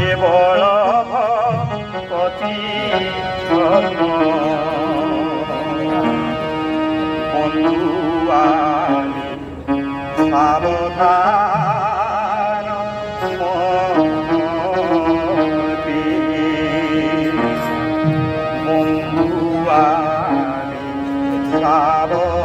কেবল ভকতি বন্ধু আমি সাবধান মতি বন্ধু আমি সাবধান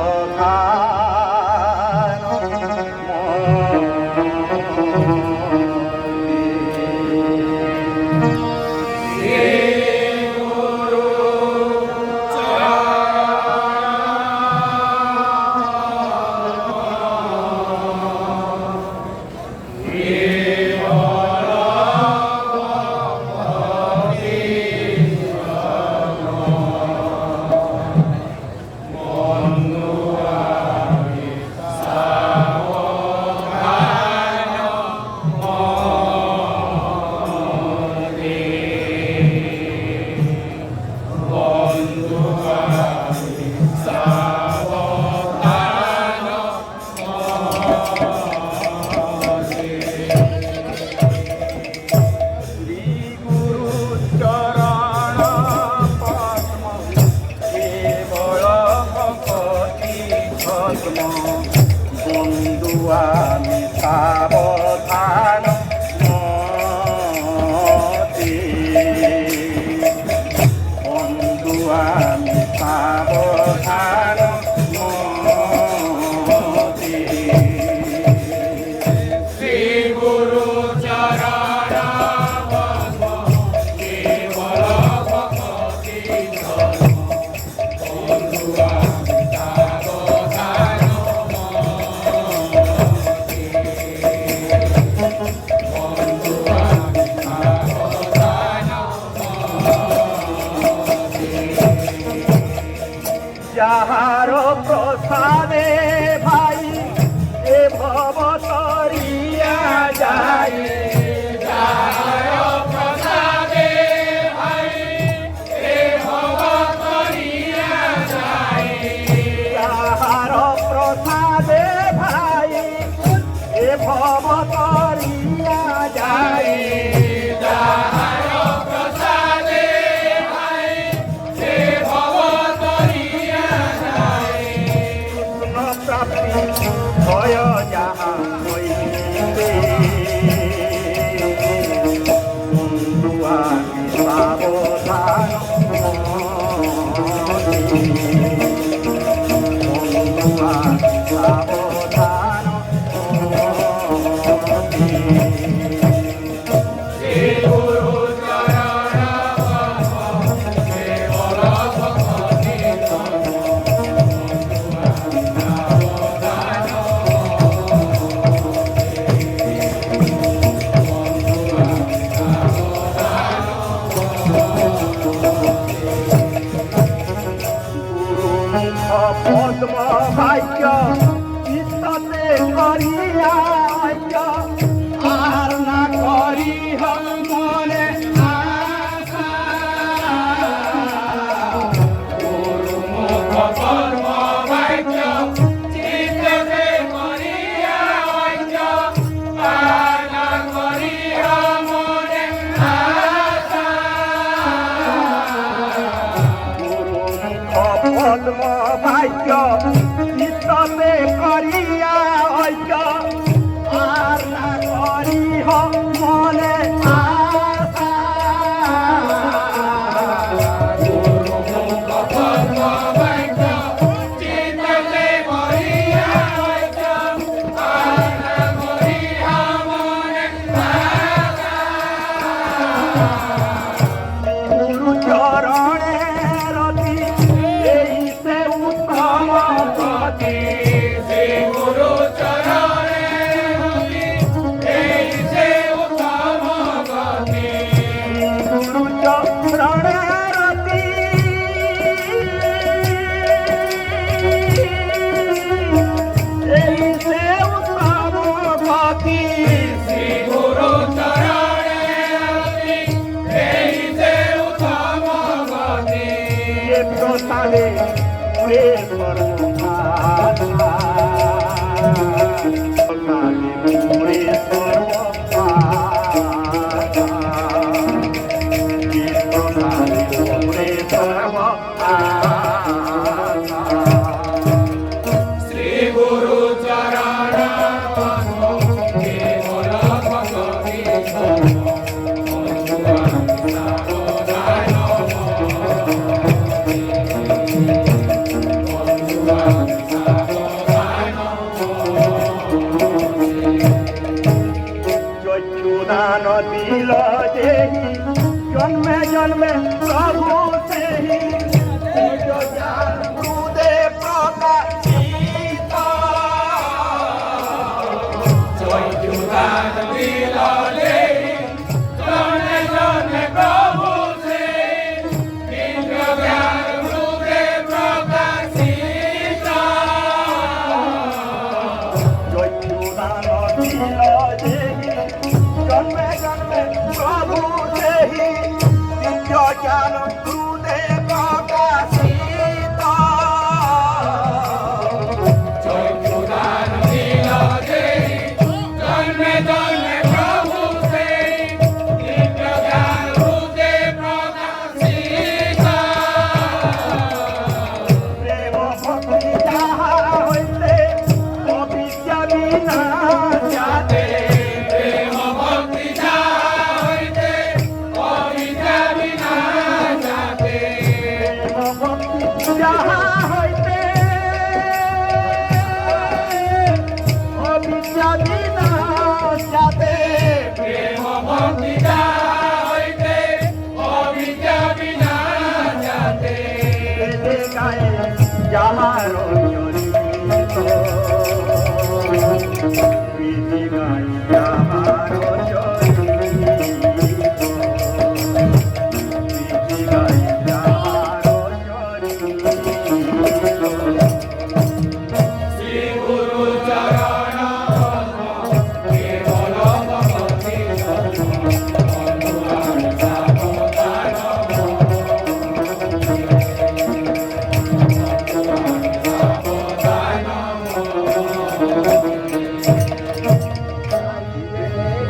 বন্ধু আমি সাবধান মতি বন্ধু আমি সাবধান মতি শ্রী গুরু চরণ কেবল ভকতি বন্ধু আমি সাবধান যাহার প্রসাদে ভাই এ ভব তরিয়া যায় যাহার প্রসাদে ভাই এ ভব তরিয়া যায় যাহার প্রসাদে ভাই এ ভব তরিয়া যায় যাহার প্রসাদে ভাই এ ভব ভয় যাহা হইবে বন্ধু আমি সাবধান বন্ধু আমি সাবধান পদ্ম ভাগ্য চিত্ততে করিয়া আর না করি মনে পদ্ম ভাগ্য চিত্ততে করিয়া আর না করি মনে পদ্ম ভাগ্য চিত্ততে করিয়া ঐক্য আর না করি মনে আশা পদ্ম ভাগ্য চিত্ততে করিয়া ঐক্য আর না করি মনে আশা গুরু চরণে রতি এই সে উত্তম গতি শ্রী গুরু চরণে রতি এই সে উত্তম গতি গুরু চরণে রতি এই সে উত্তম গতি শ্রী গুরু চরণে রতি এই সে উত্তম গতি প্রসাদে পুরে সর্বপাঠ পুরে সর্বপাঠ देहि जन्मे जन्मे प्रभु सेहि दिव्य ज्ञान गुरुदेव प्रकाशित चक्षुदान दिला देहि जन्मे जन्मे प्रभु सेहि दिव्य ज्ञान गुरुदेव प्रकाशित चक्षुदान दिला देहि जन्मे जन्मे प्रभु सेहि दिव्य ज्ञान गुरुदेव प्रकाशित चक्षुदान दिला देहि जन्मे जन्मे प्रभु सेहि दिव्य ज्ञान गुरुदेव प्रकाशित प्रेम भक्ति जाहा होइते अविद्या विनाश जाते प्रेम भक्ति जाहा होइते अविद्या विनाश जाते प्रेम भक्ति जाहा होइते अविद्या विनाश जाते प्रेम भक्ति जाहा होइते अविद्या विनाश जाते বেদে গায়ে যাহার চরিত বেদে গায়ে যাহার চরিত বেদে গায়ে যাহার চরিত শ্রী গুরু চরণ কেবল ভক্তি অনুরাগ সাবধান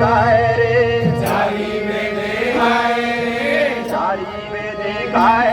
গায়ে রে চারি বেদে গায়ে রে চারি বেদে গায়ে